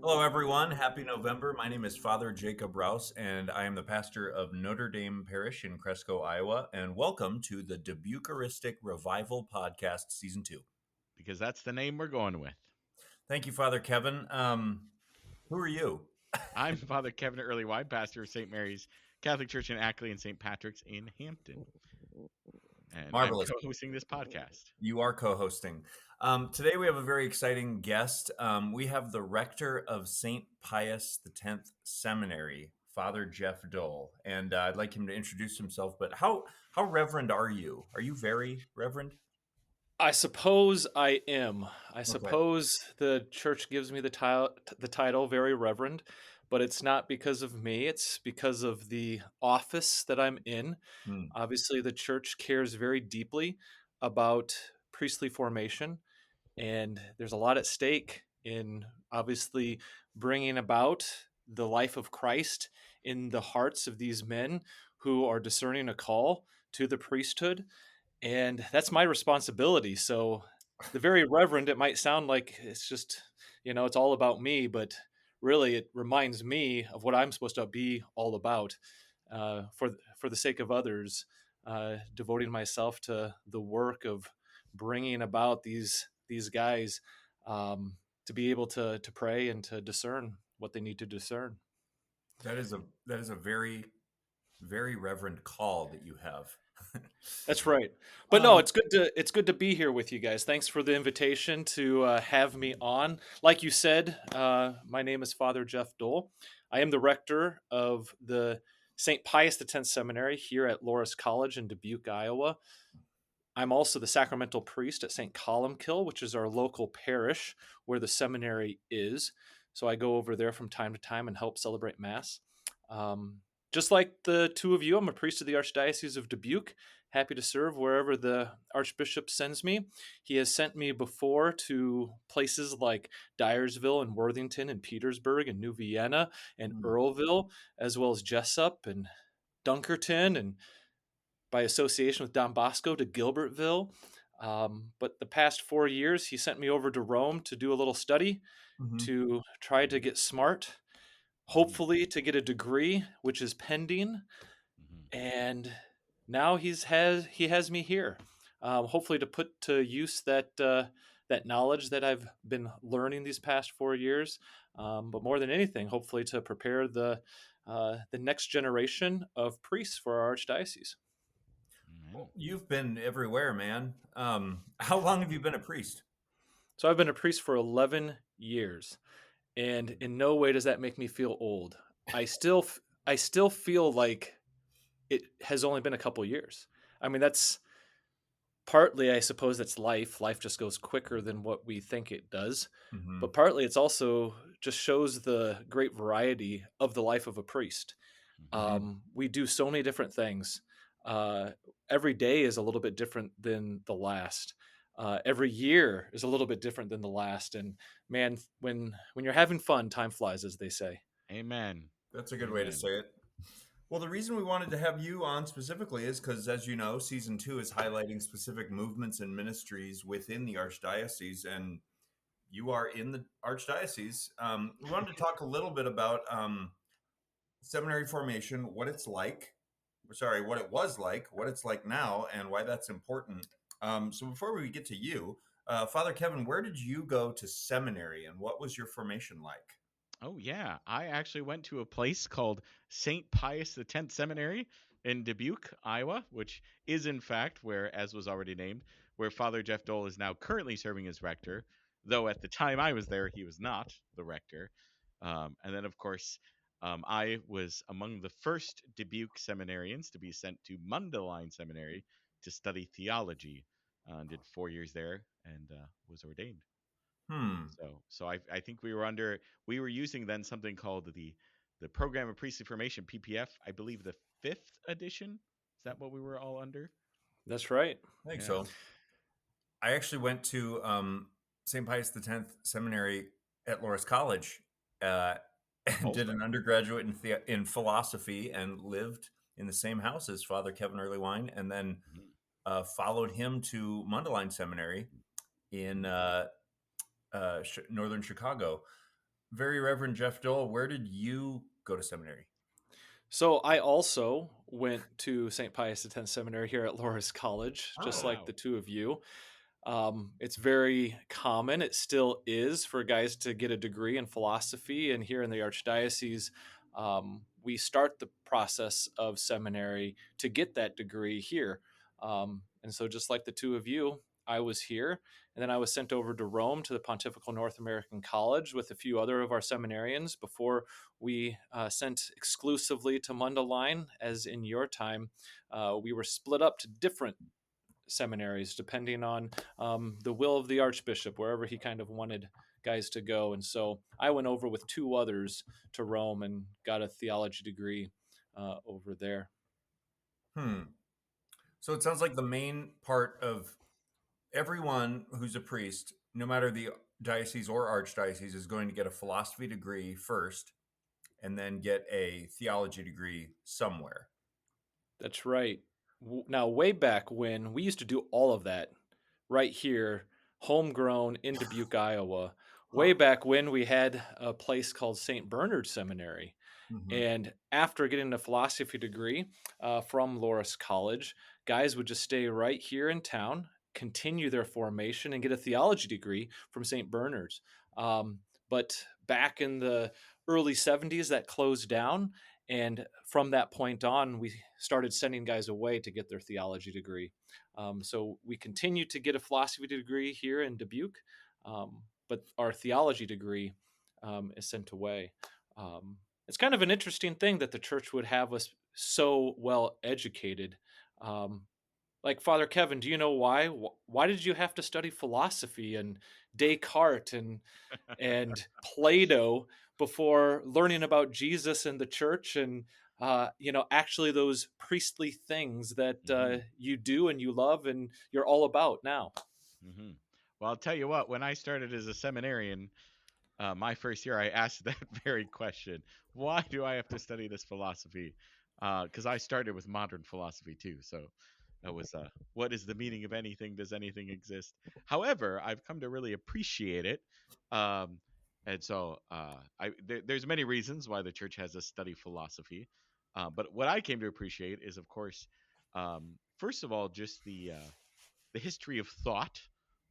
Hello, everyone. Happy November. My name is Father Jacob Rouse, and I am the pastor of Notre Dame Parish in Cresco, Iowa. And welcome to the Dubuqueistic Revival Podcast, Season 2. Because that's the name we're going with. Thank you, Father Kevin. Who are you? I'm Father Kevin Earlywide, pastor of St. Mary's Catholic Church in Ackley and St. Patrick's in Hampton. And I'm Marvelous. co-hosting this podcast. You are co-hosting. Today we have a very exciting guest. We have the Rector of St. Pius X Seminary, Father Jeff Dole. And I'd like him to introduce himself. But how reverend are you? Are you very reverend? I suppose I am. I Okay. suppose the church gives me the title very reverend, but it's not because of me. It's because of the office that I'm in. Hmm. Obviously, the church cares very deeply about priestly formation, and there's a lot at stake in obviously bringing about the life of Christ in the hearts of these men who are discerning a call to the priesthood, and that's my responsibility. So the very reverend, it might sound like it's just, it's all about me, but really it reminds me of what I'm supposed to be all about, for the sake of others, devoting myself to the work of bringing about these guys, to be able to pray and to discern what they need to discern. That is a very, very reverend call that you have. That's right. But no, Um, it's good to be here with you guys. Thanks for the invitation to have me on. Like you said, my name is Father Jeff Dole. I am the rector of the St. Pius X Seminary here at Loras College in Dubuque, Iowa. I'm also the sacramental priest at St. Columkill, which is our local parish where the seminary is. So I go over there from time to time and help celebrate Mass. Um, just like the two of you, I'm a priest of the Archdiocese of Dubuque, happy to serve wherever the Archbishop sends me. He has sent me before to places like Dyersville and Worthington and Petersburg and New Vienna and hmm. Earlville, as well as Jessup and Dunkerton, and by association with Don Bosco to Gilbertville. But the past 4 years, he sent me over to Rome to do a little study, Mhm. to try to get smart, hopefully to get a degree, which is pending. Mm-hmm. And now he has me here, hopefully to put to use that knowledge that I've been learning these past 4 years. But more than anything, hopefully to prepare the next generation of priests for our archdiocese. Amen. Well, you've been everywhere, man. How long have you been a priest? So I've been a priest for 11 years, and in no way does that make me feel old. I still feel like it has only been a couple years. I mean, that's partly, I suppose, that's life. Life just goes quicker than what we think it does. Hmm. But partly it's also just shows the great variety of the life of a priest. Mm-hmm. We do so many different things. Uh, every day is a little bit different than the last. Every year is a little bit different than the last. And man, when you're having fun, time flies, as they say. Amen. That's a good way to Amen. say it. Well, the reason we wanted to have you on specifically is because, as you know, season 2 is highlighting specific movements and ministries within the archdiocese, and you are in the archdiocese. We wanted to talk a little bit about seminary formation, what it's like. Sorry, what it was like, what it's like now, and why that's important. So before we get to you, Father Kevin, where did you go to seminary, and what was your formation like? Oh, yeah. I actually went to a place called St. Pius X Seminary in Dubuque, Iowa, which is, in fact, where, as was already named, where Father Jeff Dole is now currently serving as rector, though at the time I was there, he was not the rector. And then, of course, I was among the first Dubuque seminarians to be sent to Mundelein Seminary to study theology. Did 4 years there and was ordained. Hmm. So I think we were using then something called the Program of Priestly Formation PPF. I believe the fifth edition. Is that what we were all under? That's right. I think Yeah. so. I actually went to St. Pius X Seminary at Loras College, uh, and did Also. an undergraduate in philosophy, and lived in the same house as Father Kevin Earlywine, and then Mhm. followed him to Mundelein Seminary in northern Chicago. Very Reverend Jeff Dole, where did you go to seminary? So I also went to St. Pius X Seminary here at Loras College, just Oh, like Wow. the two of you. It's very common, it still is, for guys to get a degree in philosophy. And here in the Archdiocese, we start the process of seminary to get that degree here. And so, just like the two of you, I was here, and then I was sent over to Rome to the Pontifical North American College with a few other of our seminarians before we sent exclusively to Mundelein, as in your time. We were split up to different seminaries depending on the will of the Archbishop, wherever he kind of wanted guys to go. And so I went over with two others to Rome and got a theology degree over there. So it sounds like the main part of everyone who's a priest, no matter the diocese or archdiocese, is going to get a philosophy degree first and then get a theology degree somewhere. That's right. Now, way back when, we used to do all of that right here, homegrown in Dubuque, Iowa. Way back when, we had a place called St. Bernard Seminary. Mm-hmm. And after getting a philosophy degree from Loras College, guys would just stay right here in town, continue their formation, and get a theology degree from St. Bernard's. But back in the early 70s, that closed down. And from that point on, we started sending guys away to get their theology degree. So we continue to get a philosophy degree here in Dubuque, but our theology degree is sent away. It's kind of an interesting thing that the church would have us so well educated. Like, Father Kevin, do you know why? Why did you have to study philosophy and Descartes and Plato before learning about Jesus and the church and actually those priestly things that you do and you love and you're all about now? Mm-hmm. Well, I'll tell you what, when I started as a seminarian, my first year, I asked that very question. Why do I have to study this philosophy? Because I started with modern philosophy too. So that was, what is the meaning of anything? Does anything exist? However, I've come to really appreciate it. Um, and so there's many reasons why the church has us study philosophy. But what I came to appreciate is, of course, first of all, just the history of thought,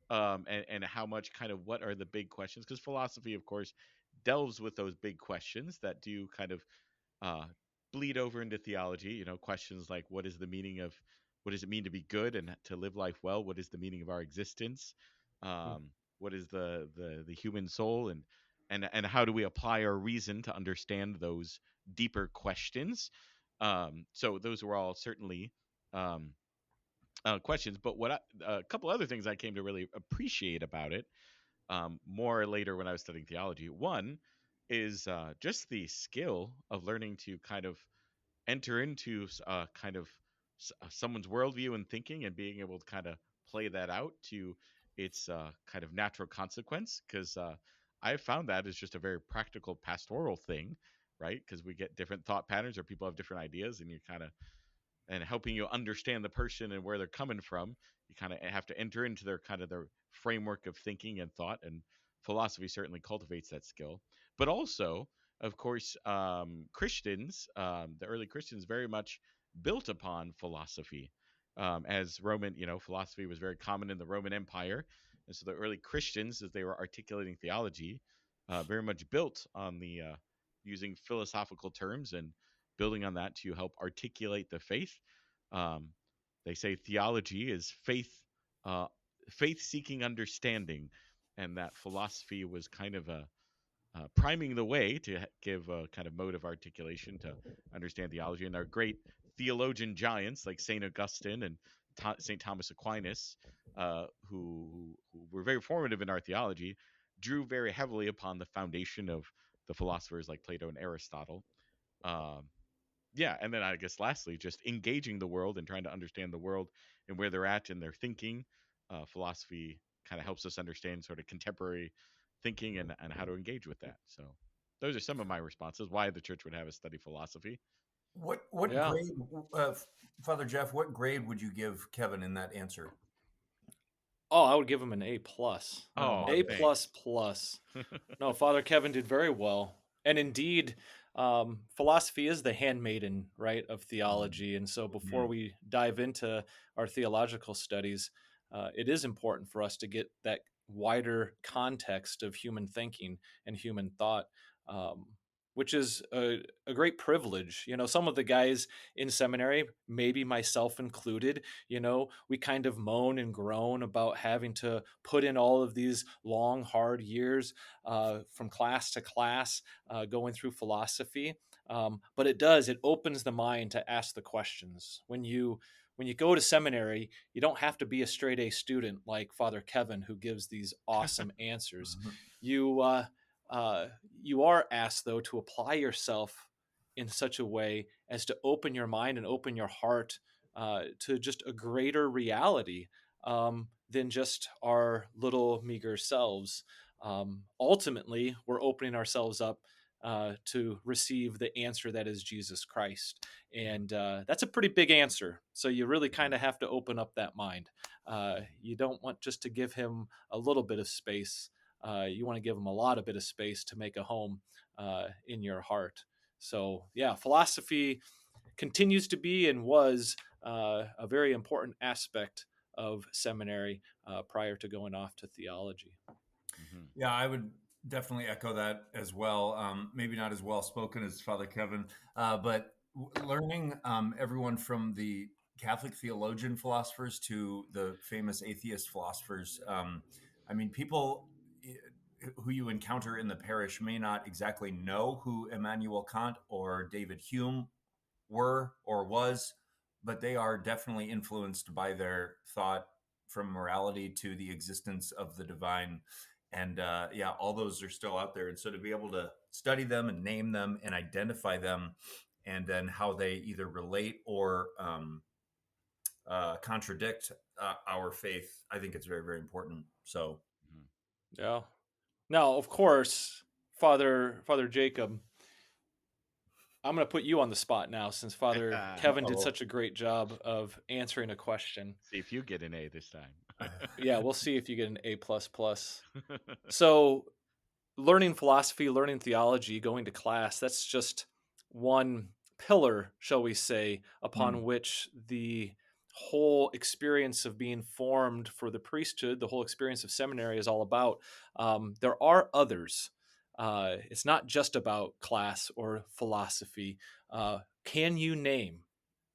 and how much kind of what are the big questions, because philosophy of course delves with those big questions that do kind of uh, bleed over into theology. Questions like what does it mean to be good and to live life well? What is the meaning of our existence? What is the human soul, and how do we apply our reason to understand those deeper questions? So those were all certainly um, questions. But a couple other things I came to really appreciate about it, more later when I was studying theology. One is just the skill of learning to kind of enter into kind of someone's worldview and thinking, and being able to kind of play that out to its kind of natural consequence. Because I found that is just a very practical pastoral thing, right? Because we get different thought patterns, or people have different ideas, and you kind of, and helping you understand the person and where they're coming from, you kind of have to enter into their framework of thinking and thought. And philosophy certainly cultivates that skill. But also, of course, Christians, the early Christians, very much built upon philosophy. As Roman, philosophy was very common in the Roman Empire, and so the early Christians, as they were articulating theology, very much built on the using philosophical terms and building on that to help articulate the faith. Um, they say theology is faith seeking understanding, and that philosophy was kind of priming the way to give a kind of mode of articulation to understand theology. And our great theologian giants like Saint Augustine and Saint Thomas Aquinas, who were very formative in our theology, drew very heavily upon the foundation of the philosophers like Plato and Aristotle. Um, yeah, and then I guess lastly, just engaging the world and trying to understand the world and where they're at in their thinking. Philosophy kind of helps us understand sort of contemporary thinking, and how to engage with that. So those are some of my responses why the church would have us study philosophy. What Yeah. grade, uh, Father Jeff? What grade would you give Kevin in that answer? Oh, I would give him an A plus. Oh, A thanks. plus plus. No, Father Kevin did very well. And indeed, philosophy is the handmaiden, right, of theology. And so before we dive into our theological studies, it is important for us to get that wider context of human thinking and human thought, which is a great privilege. You know, some of the guys in seminary, maybe myself included, you know, we kind of moan and groan about having to put in all of these long, hard years from class to class, going through philosophy. But it opens the mind to ask the questions. When you go to seminary, you don't have to be a straight A student like Father Kevin, who gives these awesome answers. You you are asked, though, to apply yourself in such a way as to open your mind and open your heart to just a greater reality than just our little meager selves. Ultimately, we're opening ourselves up to receive the answer that is Jesus Christ. And that's a pretty big answer. So you really kind of have to open up that mind. You don't want just to give him a little bit of space. You want to give him a lot of bit of space to make a home in your heart. So yeah, philosophy continues to be and was a very important aspect of seminary prior to going off to theology. Yeah, I would definitely echo that as well. Maybe not as well spoken as Father Kevin, but learning everyone from the Catholic theologian philosophers to the famous atheist philosophers. I mean, people who you encounter in the parish may not exactly know who Immanuel Kant or David Hume were or was, but they are definitely influenced by their thought from morality to the existence of the divine. And yeah, all those are still out there. And so to be able to study them and name them and identify them, and then how they either relate or contradict our faith, I think it's very, very important. So, Yeah. Now, of course, Father Jacob, I'm going to put you on the spot now, since Father Kevin did such a great job of answering a question. See if you get an A this time. Yeah, we'll see if you get an A plus plus. So, learning philosophy, learning theology, going to class, that's just one pillar, shall we say, upon which the whole experience of being formed for the priesthood, the whole experience of seminary is all about. There are others. It's not just about class or philosophy. Can you name,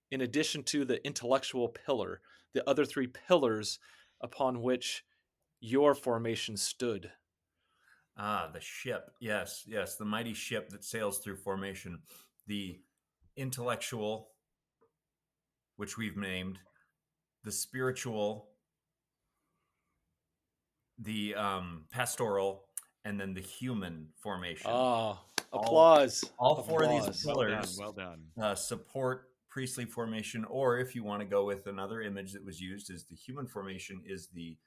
in addition to the intellectual pillar, the other three pillars upon which your formation stood? the ship. Yes, yes, the mighty ship that sails through formation. The intellectual, which we've named, the spiritual, the pastoral, and then the human formation. Applause. All four of these Applause. pillars Well done. support priestly formation, or if you want to go with another image that was used, is the human formation is the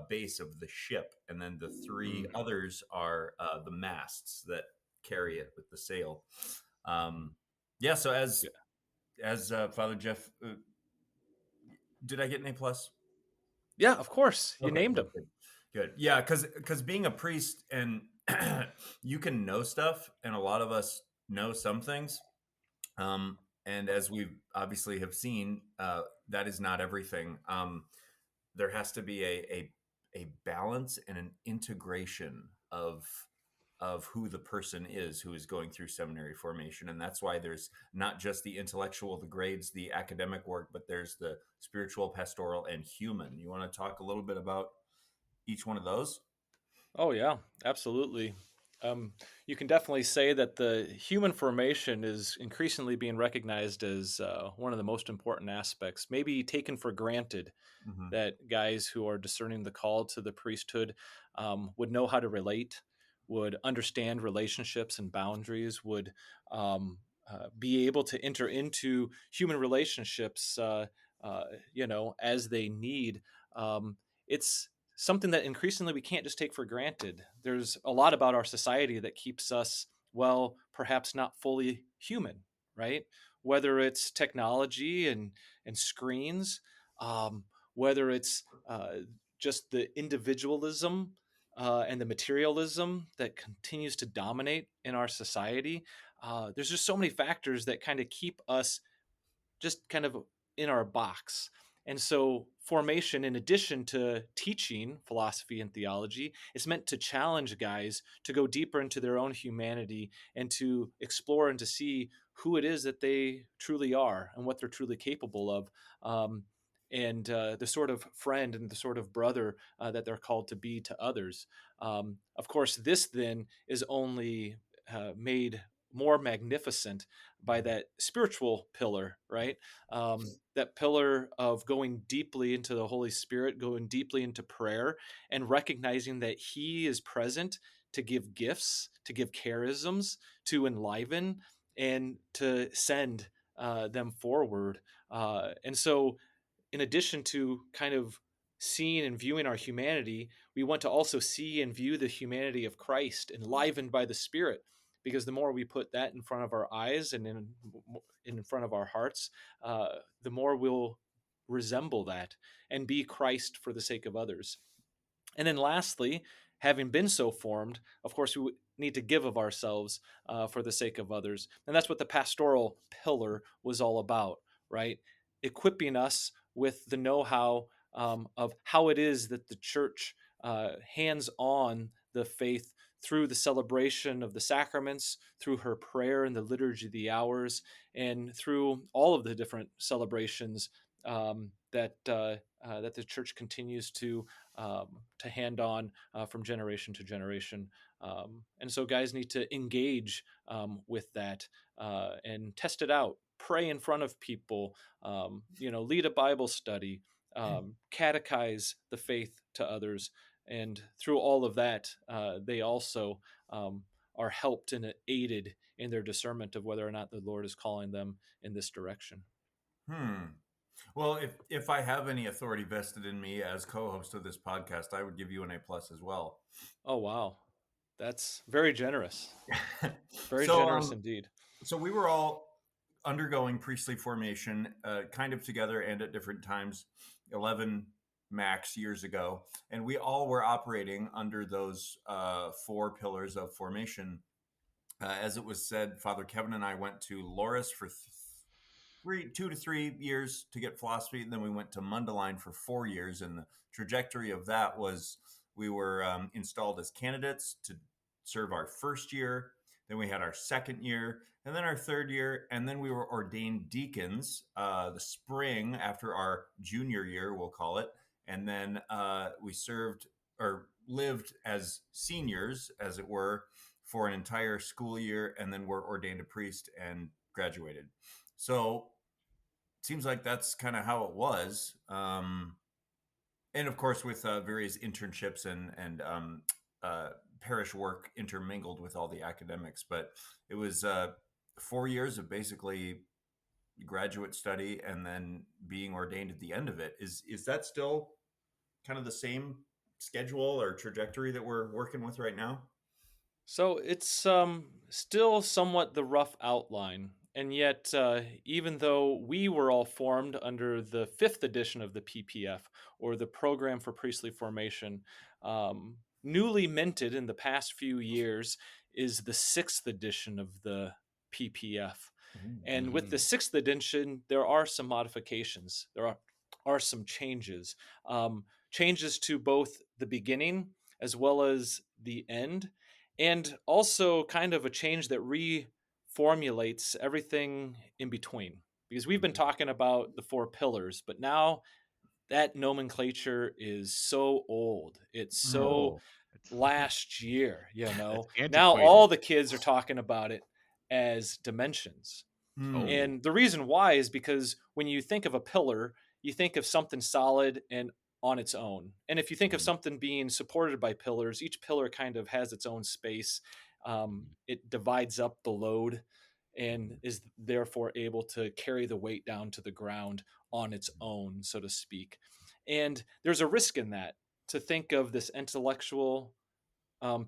base of the ship, and then the three others are the masts that carry it with the sail. Yeah. So as Father Jeff, did I get an A plus? Yeah, of course. You named him. Good. Yeah, because being a priest and you can know stuff, and a lot of us know some things. And as we obviously have seen, that is not everything. There has to be a balance and an integration of who the person is who is going through seminary formation. And that's why there's not just the intellectual, the grades, the academic work, but there's the spiritual, pastoral, and human. You want to talk a little bit about each one of those? Oh, yeah, absolutely. You can definitely say that the human formation is increasingly being recognized as one of the most important aspects, maybe taken for granted, that guys who are discerning the call to the priesthood would know how to relate, would understand relationships and boundaries, would be able to enter into human relationships, as they need. It's something that increasingly we can't just take for granted. There's a lot about our society that keeps us, well, perhaps not fully human, right? Whether it's technology and screens, whether it's just the individualism and the materialism that continues to dominate in our society. There's just so many factors that kind of keep us just kind of in our box. And so formation, in addition to teaching philosophy and theology, is meant to challenge guys to go deeper into their own humanity and to explore and to see who it is that they truly are and what they're truly capable of. And the sort of friend and the sort of brother that they're called to be to others. Of course, this then is only made more magnificent by that spiritual pillar, right? That pillar of going deeply into the Holy Spirit, going deeply into prayer, and recognizing that He is present to give gifts, to give charisms, to enliven, and to send them forward. And so, in addition to kind of seeing and viewing our humanity, we want to also see and view the humanity of Christ enlivened by the Spirit, because the more we put that in front of our eyes and in front of our hearts, the more we'll resemble that and be Christ for the sake of others. And then lastly, having been so formed, of course, we need to give of ourselves for the sake of others. And that's what the pastoral pillar was all about, right? Equipping us with the know-how of how it is that the church hands on the faith through the celebration of the sacraments, through her prayer and the liturgy of the hours, and through all of the different celebrations that the church continues to hand on from generation to generation. And so guys need to engage with that and test it out. Pray in front of people, lead a Bible study, catechize the faith to others. And through all of that, they also are helped and aided in their discernment of whether or not the Lord is calling them in this direction. Well, if I have any authority vested in me as co-host of this podcast, I would give you an A+ as well. Oh, wow. That's very generous. Very So, generous indeed. So we were all undergoing priestly formation, kind of together and at different times, 11 max years ago. And we all were operating under those 4 pillars of formation. As it was said, Father Kevin and I went to Loras for 2 to 3 years to get philosophy. And then we went to Mundelein for 4 years. And the trajectory of that was we were installed as candidates to serve our first year. Then we had our second year, and then our third year, and then we were ordained deacons the spring after our junior year, we'll call it. And then we served or lived as seniors, as it were, for an entire school year, and then were ordained a priest and graduated. So it seems like that's kind of how it was. And of course, with various internships and parish work intermingled with all the academics. But it was 4 years of basically graduate study and then being ordained at the end of it. Is that still kind of the same schedule or trajectory that we're working with right now? So it's still somewhat the rough outline. And yet, even though we were all formed under the 5th edition of the PPF, or the Program for Priestly Formation, newly minted in the past few years is the 6th edition of the PPF. And with the 6th edition, there are some modifications. There are some changes. Changes to both the beginning as well as the end. And also kind of a change that reformulates everything in between. Because we've been talking about the 4 pillars, but now that nomenclature is so old. It's so last year, Now all the kids are talking about it as dimensions. And the reason why is because when you think of a pillar, you think of something solid and on its own. And if you think of something being supported by pillars, each pillar kind of has its own space. It divides up the load and is therefore able to carry the weight down to the ground on its own, so to speak. And there's a risk in that, to think of this intellectual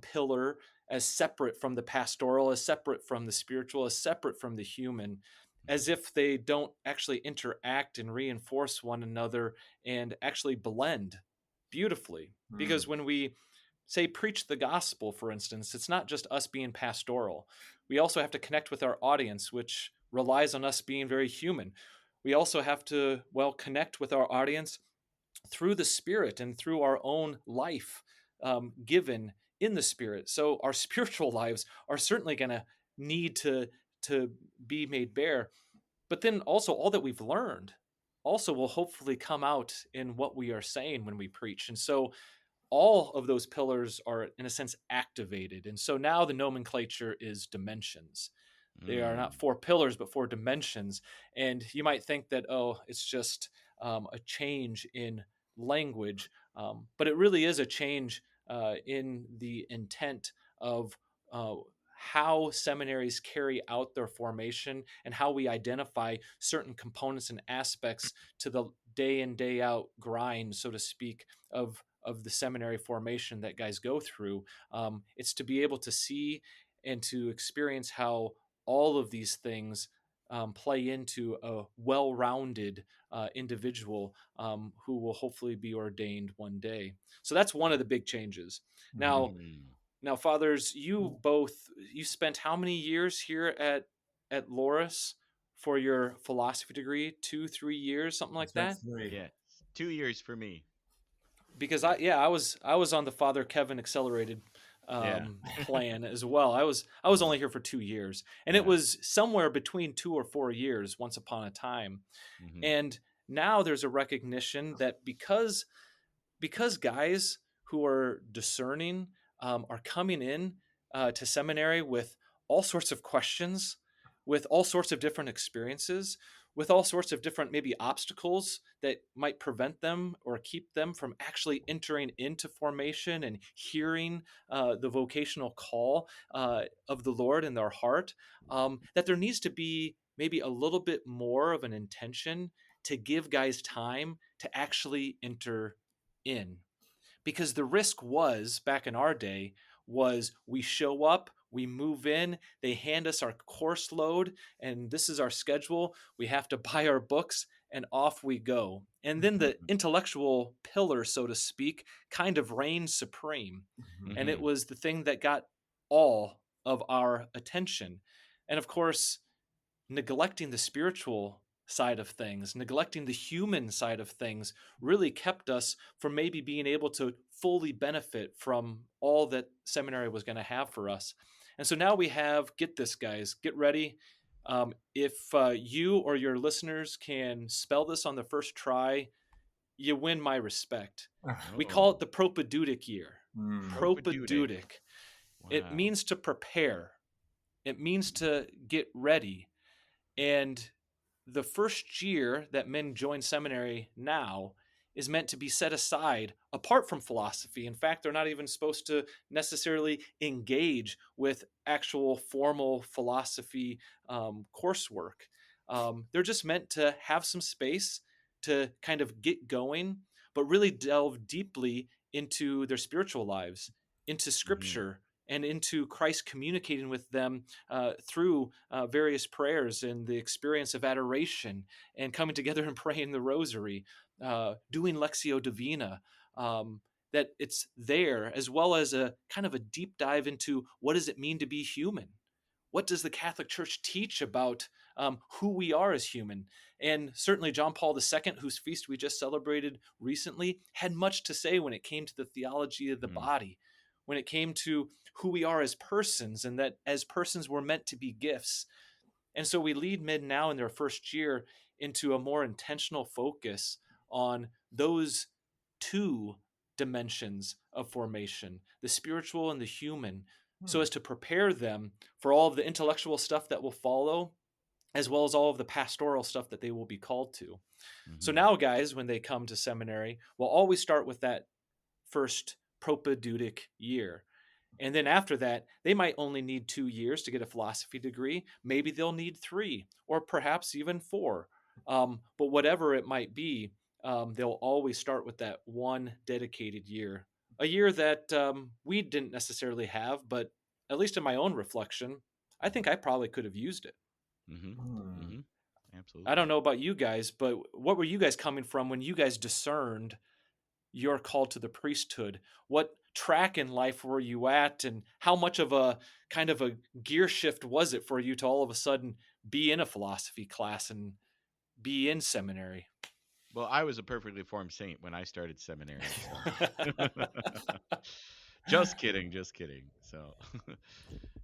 pillar as separate from the pastoral, as separate from the spiritual, as separate from the human, as if they don't actually interact and reinforce one another and actually blend beautifully. Because when we say preach the gospel, for instance, it's not just us being pastoral. We also have to connect with our audience, which relies on us being very human. We also have to, connect with our audience through the Spirit and through our own life given in the Spirit. So our spiritual lives are certainly going to need to be made bare. But then also all that we've learned also will hopefully come out in what we are saying when we preach. And so all of those pillars are, in a sense, activated. And so now the nomenclature is dimensions. They are not 4 pillars, but 4 dimensions. And you might think that, it's just a change in language, but it really is a change in the intent of how seminaries carry out their formation and how we identify certain components and aspects to the day in, day out grind, so to speak, of the seminary formation that guys go through. It's to be able to see and to experience how all of these things play into a well-rounded individual who will hopefully be ordained one day. So that's one of the big changes. Now, fathers, you spent how many years here at Loras for your philosophy degree? 2-3 years, something like that? Yeah, 2 years for me. Because I was on the Father Kevin accelerated plan as well. I was only here for 2 years, and it was somewhere between 2 or 4 years once upon a time. And now there's a recognition that because guys who are discerning are coming in to seminary with all sorts of questions, with all sorts of different experiences, with all sorts of different maybe obstacles that might prevent them or keep them from actually entering into formation and hearing the vocational call of the Lord in their heart, that there needs to be maybe a little bit more of an intention to give guys time to actually enter in. Because the risk was, back in our day, was we show up, we move in, they hand us our course load, and this is our schedule. We have to buy our books, and off we go. And then the intellectual pillar, so to speak, kind of reigned supreme. And it was the thing that got all of our attention. And of course, neglecting the spiritual side of things, neglecting the human side of things, really kept us from maybe being able to fully benefit from all that seminary was going to have for us. And so now we have, get this, guys, get ready. If you or your listeners can spell this on the first try, you win my respect. We call it the Propaedeutic year. Propaedeutic. Wow. It means to prepare. It means to get ready. And the first year that men join seminary now is meant to be set aside apart from philosophy. In fact, they're not even supposed to necessarily engage with actual formal philosophy coursework. They're just meant to have some space to kind of get going, but really delve deeply into their spiritual lives, into Scripture, and into Christ communicating with them through various prayers and the experience of adoration and coming together and praying the rosary, doing Lectio Divina, that it's there, as well as a kind of a deep dive into what does it mean to be human? What does the Catholic Church teach about who we are as human? And certainly John Paul II, whose feast we just celebrated recently, had much to say when it came to the theology of the body, when it came to who we are as persons, and that as persons we're meant to be gifts. And so we lead men now in their first year into a more intentional focus on those 2 dimensions of formation, the spiritual and the human, so as to prepare them for all of the intellectual stuff that will follow, as well as all of the pastoral stuff that they will be called to. So now, guys, when they come to seminary, we'll always start with that first Propaedeutic year. And then after that, they might only need 2 years to get a philosophy degree. Maybe they'll need 3, or perhaps even 4. But whatever it might be, they'll always start with that one dedicated year. A year that we didn't necessarily have, but at least in my own reflection, I think I probably could have used it. Absolutely. I don't know about you guys, but what were you guys coming from when you guys discerned you're called to the priesthood? What track in life were you at, and how much of a kind of a gear shift was it for you to all of a sudden be in a philosophy class and be in seminary? Well, I was a perfectly formed saint when I started seminary. So. Just kidding, just kidding. So,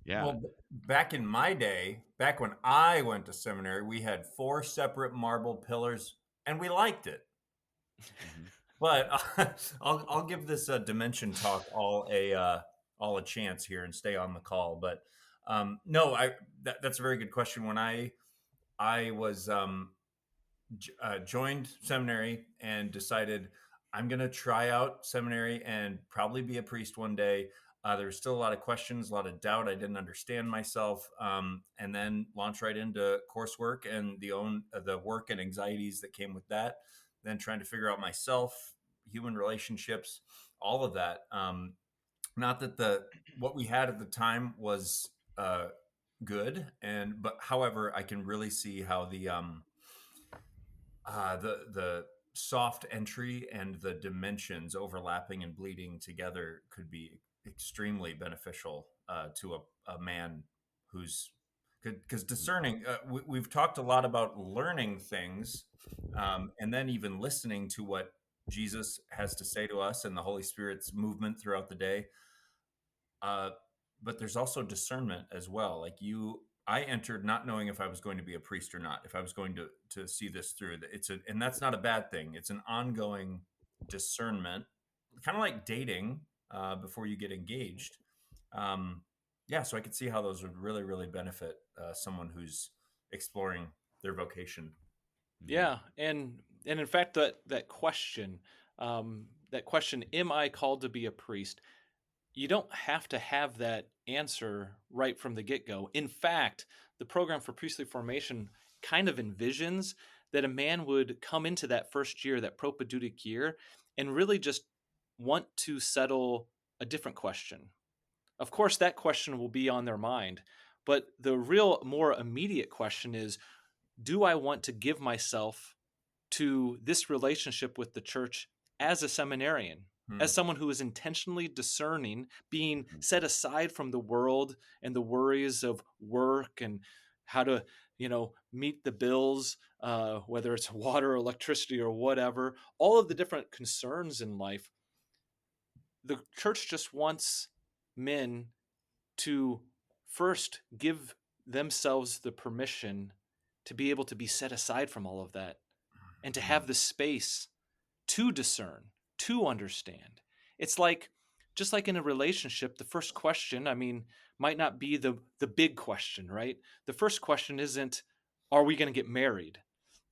yeah. Well, back in my day, back when I went to seminary, we had 4 separate marble pillars, and we liked it. Mhm. But I'll give this dimension talk all a chance here and stay on the call. But no, that's a very good question. When I was joined seminary and decided I'm going to try out seminary and probably be a priest one day. There was still a lot of questions, a lot of doubt. I didn't understand myself, and then launch right into coursework and the work and anxieties that came with that. Then trying to figure out myself, human relationships, all of that. Not that what we had at the time was good, but however, I can really see how the soft entry and the dimensions overlapping and bleeding together could be extremely beneficial to a man who's because discerning. We've talked a lot about learning things, and then even listening to what Jesus has to say to us and the Holy Spirit's movement throughout the day. Uh, but there's also discernment as well. I entered not knowing if I was going to be a priest or not, if I was going to see this through. And that's not a bad thing. It's an ongoing discernment, kind of like dating before you get engaged. Yeah, so I could see how those would really, really benefit someone who's exploring their vocation. Yeah, and in fact, that question, am I called to be a priest? You don't have to have that answer right from the get-go. In fact, the program for priestly formation kind of envisions that a man would come into that first year, that Propaedeutic year, and really just want to settle a different question. Of course, that question will be on their mind, but the real, more immediate question is, do I want to give myself to this relationship with the church as a seminarian, Hmm. as someone who is intentionally discerning, being set aside from the world and the worries of work and how to, meet the bills, whether it's water, electricity, or whatever, all of the different concerns in life. The church just wants men to first give themselves the permission to be able to be set aside from all of that and to have the space to discern, to understand. It's like, just like in a relationship, the first question, might not be the big question, right? The first question isn't, are we going to get married?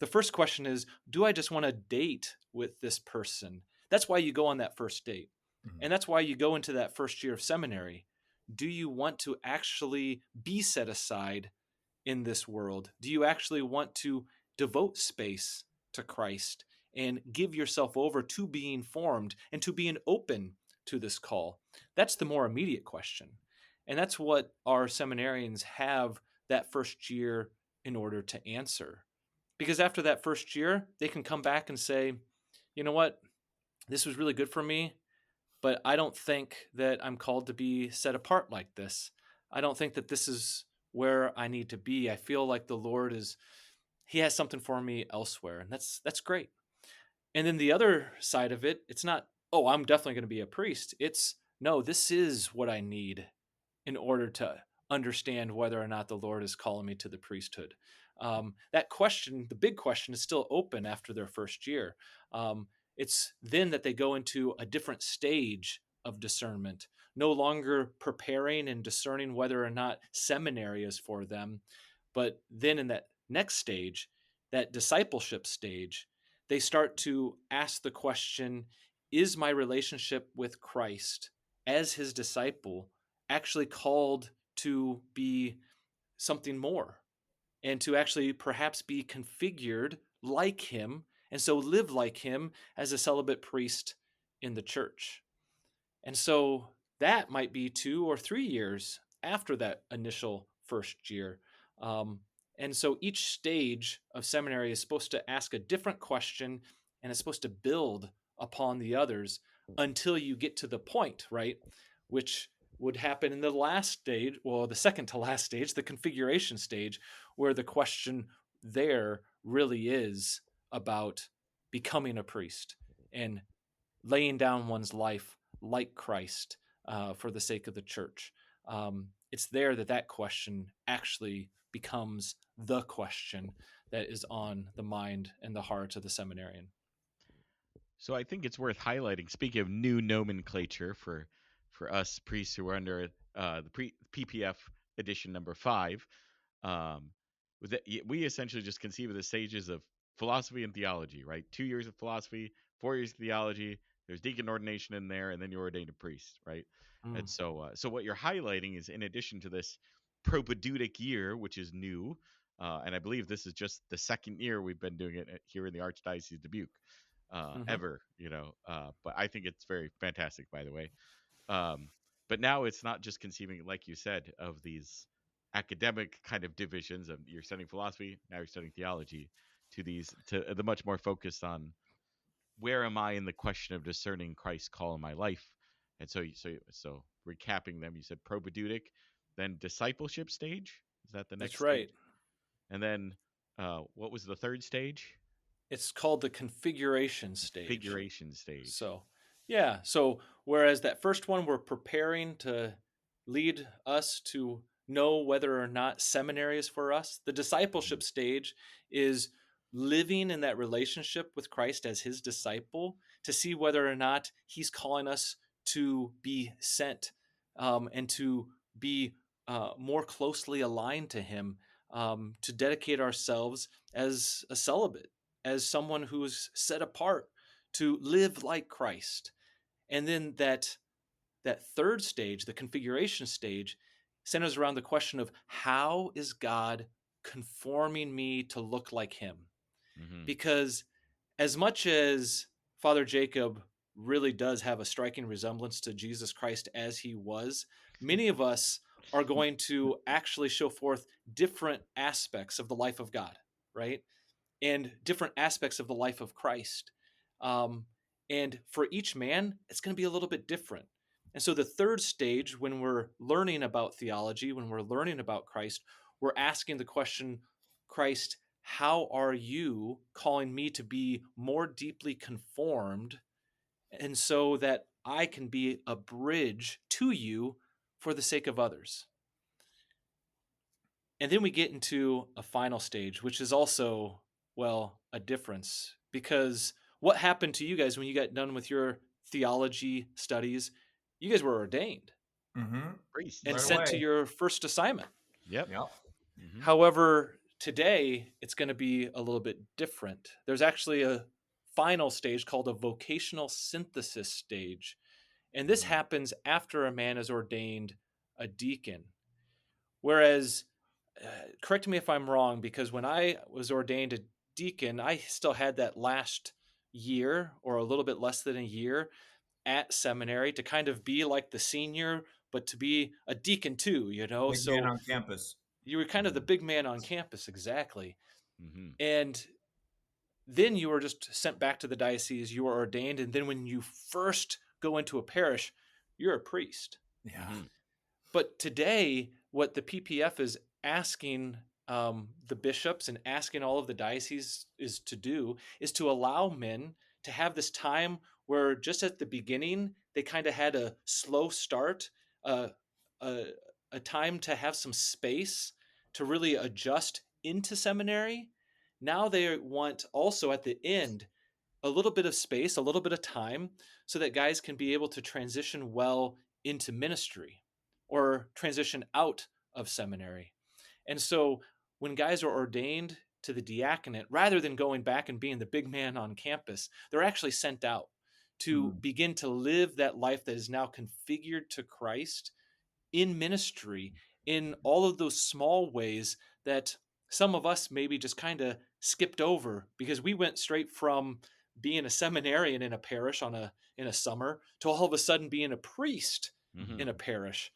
The first question is, do I just want to date with this person? That's why you go on that first date. Mhm. And that's why you go into that first year of seminary. Do you want to actually be set aside in this world? Do you actually want to devote space to Christ and give yourself over to being formed and to being open to this call? That's the more immediate question. And that's what our seminarians have that first year in order to answer. Because after that first year, they can come back and say, you know what, this was really good for me, but I don't think that I'm called to be set apart like this. I don't think that this is where I need to be. I feel like the Lord he has something for me elsewhere. And that's great. And then the other side of it, it's not, oh, I'm definitely going to be a priest. It's, no, this is what I need in order to understand whether or not the Lord is calling me to the priesthood. That question, the big question, is still open after their first year. It's then that they go into a different stage of discernment, no longer preparing and discerning whether or not seminary is for them, but then in that next stage, that discipleship stage, they start to ask the question, is my relationship with Christ as his disciple actually called to be something more and to actually perhaps be configured like him and so live like him as a celibate priest in the church? And so that might be 2 or 3 years after that initial first year. And so each stage of seminary is supposed to ask a different question, and it's supposed to build upon the others until you get to the point, right? Which would happen in the last stage, well, the second to last stage, the configuration stage, where the question there really is about becoming a priest and laying down one's life like Christ for the sake of the church. It's there that question actually becomes the question that is on the mind and the heart of the seminarian. So I think it's worth highlighting. Speaking of new nomenclature for us priests who are under the PPF edition number 5, we essentially just conceive of the stages of philosophy and theology, right? 2 years of philosophy, 4 years of theology. There's deacon ordination in there, and then you're ordained a priest, right? And so what you're highlighting is, in addition to this Propaedeutic year, which is new, and I believe this is just the second year we've been doing it here in the Archdiocese of Dubuque. Ever, but I think it's very fantastic, by the way. But now it's not just conceiving, like you said, of these academic kind of divisions of you're studying philosophy, now you're studying theology, to the much more focused on where am I in the question of discerning Christ's call in my life. And so recapping them, you said Propaedeutic, then discipleship stage. Is that the next? That's right. Stage? And then what was the third stage? It's called the configuration stage. Configuration stage. So, yeah. So, whereas that first one, we're preparing to lead us to know whether or not seminary is for us, the discipleship stage is living in that relationship with Christ as his disciple to see whether or not he's calling us to be sent and to be more closely aligned to him, to dedicate ourselves as a celibate, as someone who's set apart to live like Christ. And then that third stage, the configuration stage, centers around the question of how is God conforming me to look like him? Mm-hmm. Because as much as Father Jacob really does have a striking resemblance to Jesus Christ as he was, many of us are going to actually show forth different aspects of the life of God, right? And different aspects of the life of Christ. And for each man, it's going to be a little bit different. And so the third stage, when we're learning about theology, when we're learning about Christ, we're asking the question, Christ, how are you calling me to be more deeply conformed, and so that I can be a bridge to you for the sake of others? And then we get into a final stage, which is also, well, a difference. Because what happened to you guys when you got done with your theology studies? You guys were ordained and sent to your first assignment. Yep. Mm-hmm. However, today it's going to be a little bit different. There's actually a final stage called a vocational synthesis stage. And this happens after a man is ordained a deacon. Whereas, correct me if I'm wrong, because when I was ordained a deacon, I still had that last year or a little bit less than a year at seminary to kind of be like the senior, but to be a deacon too, Big man on campus. You were kind of the big man on campus, exactly. Mm-hmm. And then you were just sent back to the diocese, you were ordained, and then when you first go into a parish, you're a priest. Yeah. Mm-hmm. But today, what the PPF is asking the bishops and asking all of the dioceses is to allow men to have this time where just at the beginning, they kind of had a slow start, a time to have some space to really adjust into seminary. Now they want also at the end a little bit of space, a little bit of time, so that guys can be able to transition well into ministry or transition out of seminary. And so when guys are ordained to the diaconate, rather than going back and being the big man on campus, they're actually sent out to begin to live that life that is now configured to Christ in ministry, in all of those small ways that some of us maybe just kind of skipped over because we went straight from being a seminarian in a parish in a summer to all of a sudden being a priest in a parish.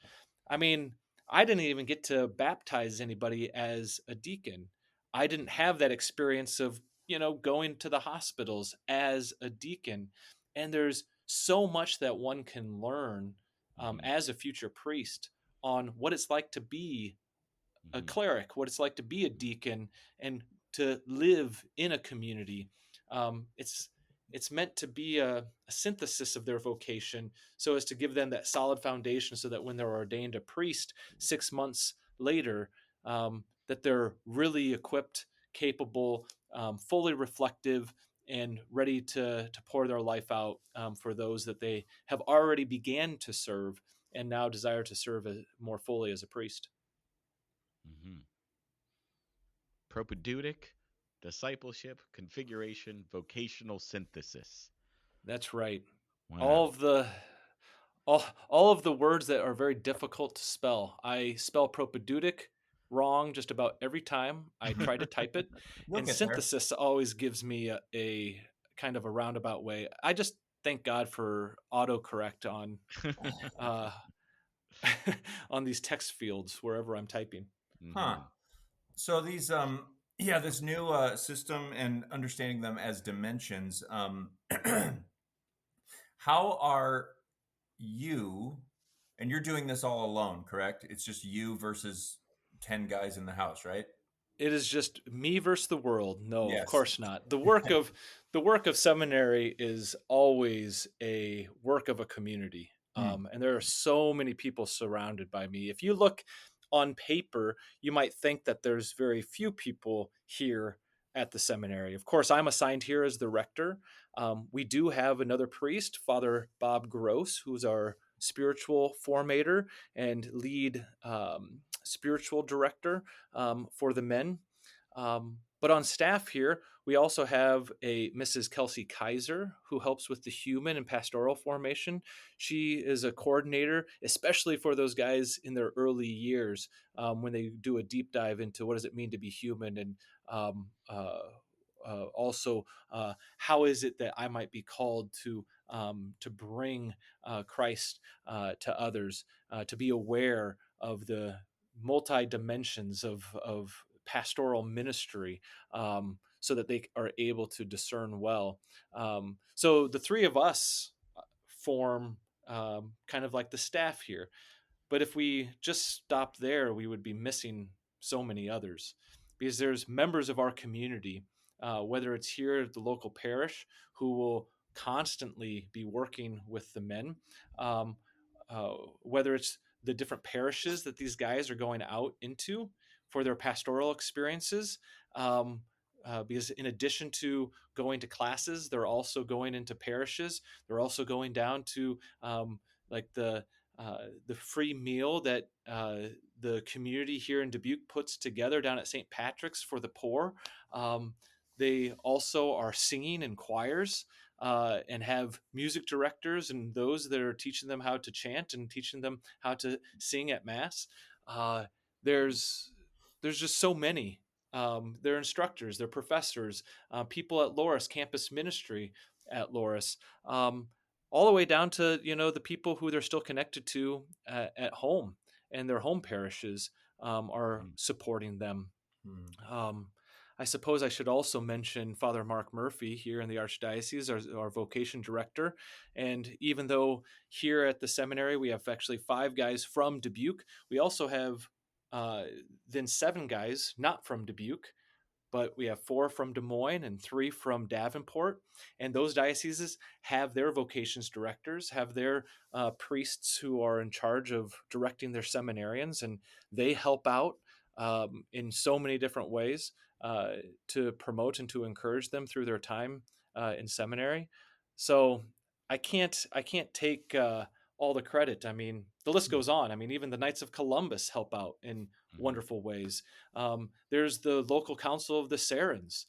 I mean, I didn't even get to baptize anybody as a deacon. I didn't have that experience of, going to the hospitals as a deacon. And there's so much that one can learn Mhm. as a future priest on what it's like to be a Mhm. cleric, what it's like to be a deacon, and to live in a community. It's meant to be a synthesis of their vocation, so as to give them that solid foundation, so that when they're ordained a priest 6 months later, that they're really equipped, capable, fully reflective, and ready to pour their life out for those that they have already began to serve and now desire to serve more fully as a priest. Mhm. Propaedeutic, discipleship, configuration, vocational synthesis. That's right. All Wow. of the all of the words that are very difficult to spell. I spell propaedeutic wrong just about every time I try to type it, You'll and get there. synthesis always gives me a kind of a roundabout way. I just thank God for autocorrect on uh, on these text fields wherever I'm typing. Huh. Mhm. So these this new system and understanding them as dimensions, how are you, and you're doing this all alone, correct? It's just you versus 10 guys in the house, right? It is just me versus the world. No, of Yes. course not. The work of seminary is always a work of a community. Hmm. And there are so many people surrounded by me. If you look on paper, you might think that there's very few people here at the seminary. Of course, I'm assigned here as the rector. We do have another priest, Father Bob Gross, who's our spiritual formator and lead spiritual director for the men. But on staff here, we also have a Mrs. Kelsey Kaiser who helps with the human and pastoral formation. She is a coordinator, especially for those guys in their early years when they do a deep dive into what does it mean to be human, and um, uh, also how is it that I might be called to bring Christ to others, to be aware of the multi dimensions of pastoral ministry, so that they are able to discern well. So the three of us form kind of like the staff here. But if we just stop there, we would be missing so many others, because there's members of our community, whether it's here at the local parish, who will constantly be working with the men, um, whether it's the different parishes that these guys are going out into for their pastoral experiences. Because in addition to going to classes, they're also going into parishes. They're also going down to like the free meal that the community here in Dubuque puts together down at St. Patrick's for the poor. They also are singing in choirs and have music directors and those that are teaching them how to chant and teaching them how to sing at Mass. Uh, there's just so many. They're instructors, they're professors, people at Loras, campus ministry at Loras. All the way down to the people who they're still connected to at home, and their home parishes are Mhm. supporting them. Hmm. um, I suppose I should also mention Father Mark Murphy here in the Archdiocese, our vocation director. And even though here at the seminary we have actually 5 guys from Dubuque, we also have uh, then 7 guys not from Dubuque, but we have 4 from Des Moines and 3 from Davenport. And those dioceses have their vocations directors, have their priests who are in charge of directing their seminarians, and they help out in so many different ways uh, to promote and to encourage them through their time in seminary. So I can't take all the credit. I mean, the list goes on. I mean, even the Knights of Columbus help out in Mhm. wonderful ways. There's the local council of the Sarans,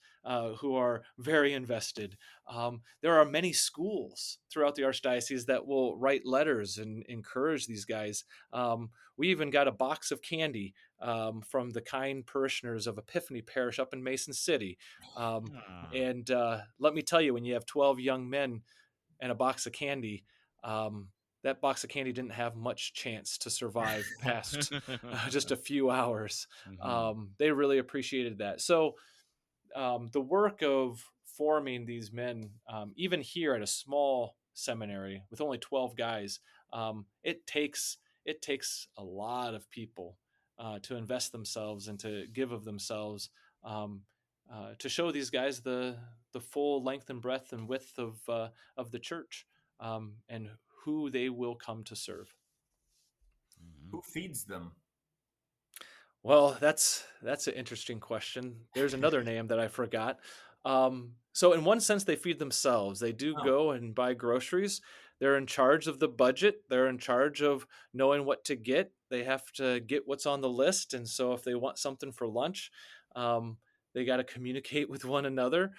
who are very invested. There are many schools throughout the archdiocese that will write letters and encourage these guys. We even got a box of candy from the kind parishioners of Epiphany Parish up in Mason City. Um, Ah. and let me tell you, when you have 12 young men and a box of candy, um, that box of candy didn't have much chance to survive past just a few hours. Mhm. They really appreciated that. So the work of forming these men, even here at a small seminary with only 12 guys. It takes a lot of people to invest themselves and to give of themselves, to show these guys the full length and breadth and width of the church, and who they will come to serve. Who feeds them? Well, that's an interesting question. There's another name that I forgot. So in one sense, they feed themselves. They do Oh. go and buy groceries. They're in charge of the budget. They're in charge of knowing what to get. They have to get what's on the list. And so if they want something for lunch, they got to communicate with one another.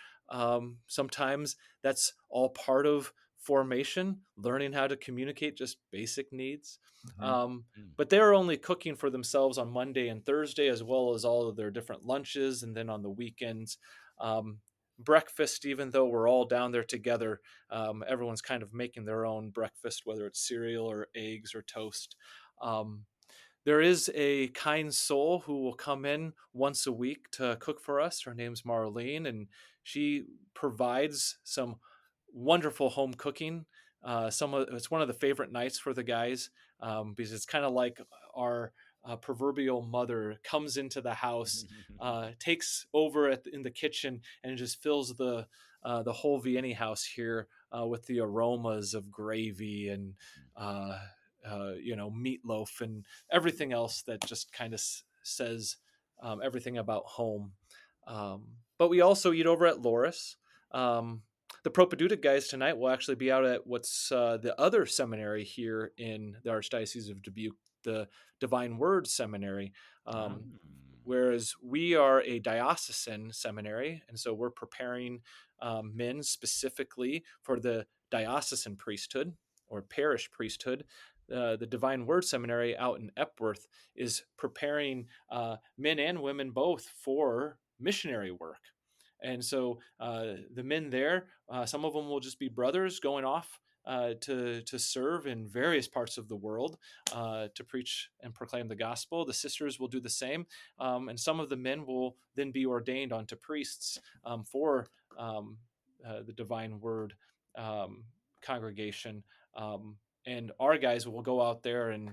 Sometimes that's all part of formation, learning how to communicate just basic needs. But they're only cooking for themselves on Monday and Thursday, as well as all of their different lunches. And then on the weekends, breakfast, even though we're all down there together, everyone's kind of making their own breakfast, whether it's cereal or eggs or toast. There is a kind soul who will come in once a week to cook for us. Her name's Marlene, and she provides some wonderful home cooking. It's one of the favorite nights for the guys, because it's kind of like our proverbial mother comes into the house, takes over in the kitchen, and just fills the whole Vienna house here with the aromas of gravy and meatloaf and everything else that just kind of says everything about home. But we also eat over at Loras. The Propaedeutic guys tonight will actually be out at what's the other seminary here in the Archdiocese of Dubuque, the Divine Word Seminary. Whereas we are a diocesan seminary, and so we're preparing men specifically for the diocesan priesthood or parish priesthood. The Divine Word Seminary out in Epworth is preparing men and women both for missionary work. And so the men there, some of them will just be brothers going off to serve in various parts of the world, to preach and proclaim the gospel. The sisters will do the same. And some of the men will then be ordained onto priests for the Divine Word congregation. And our guys will go out there and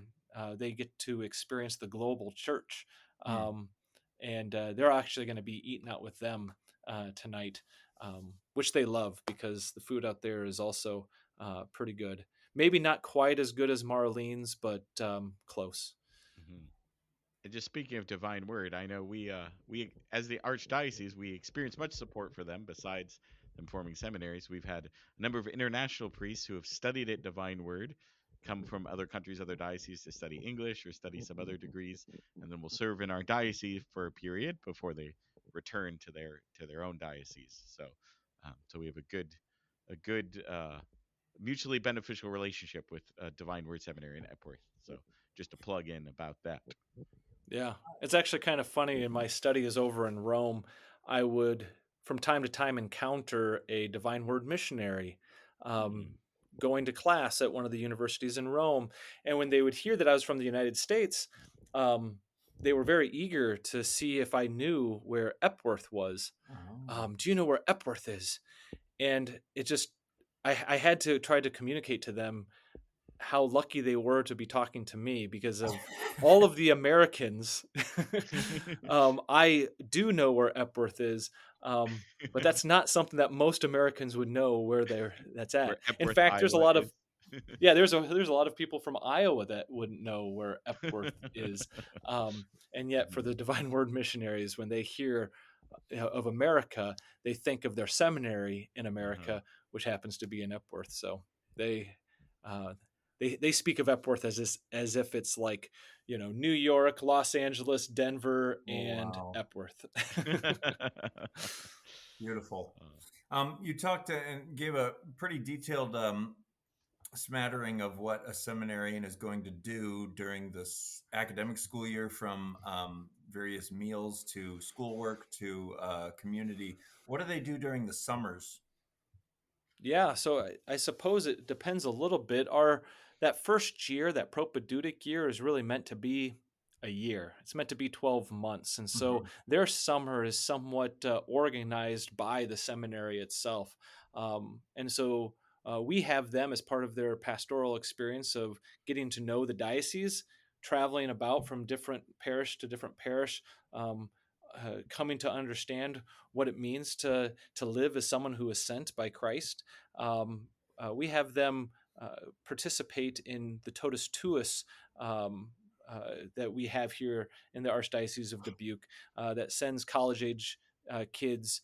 they get to experience the global church. And they're actually going to be eating out with them tonight, which they love because the food out there is also pretty good. Maybe not quite as good as Marlene's, but close. And just speaking of Divine Word, I know we as the Archdiocese, we experience much support for them besides them forming seminaries. We've had a number of international priests who have studied at Divine Word come from other countries, other dioceses to study English or study some other degrees, and then will serve in our diocese for a period before they return to their own diocese. So we have a good mutually beneficial relationship with Divine Word Seminary in Epworth. So just to plug in about that. Yeah, it's actually kind of funny. In my studies over in Rome, I would from time to time encounter a Divine Word missionary going to class at one of the universities in Rome. And when they would hear that I was from the United States, they were very eager to see if I knew where Epworth was. Do you know where Epworth is? And it just, I had to try to communicate to them how lucky they were to be talking to me because of all of the Americans. I do know where Epworth is, but that's not something that most Americans would know where that's at. In fact, there's a lot of there's a lot of people from Iowa that wouldn't know where Epworth is, and yet for the Divine Word missionaries, when they hear of America, they think of their seminary in America, which happens to be in Epworth. So they speak of Epworth as if it's like, New York, Los Angeles, Denver, and Epworth. Beautiful. You talked and gave a pretty detailed smattering of what a seminarian is going to do during this academic school year, from various meals to schoolwork to community. What do they do during the summers? Yeah, so I suppose it depends a little bit. That first year, that Propaedeutic year, is really meant to be a year. It's meant to be 12 months. And so Mhm. their summer is somewhat organized by the seminary itself. And so we have them as part of their pastoral experience of getting to know the diocese, traveling about from different parish to different parish, coming to understand what it means to live as someone who is sent by Christ. We have them participate in the Totus Tuus that we have here in the Archdiocese of Dubuque that sends college age kids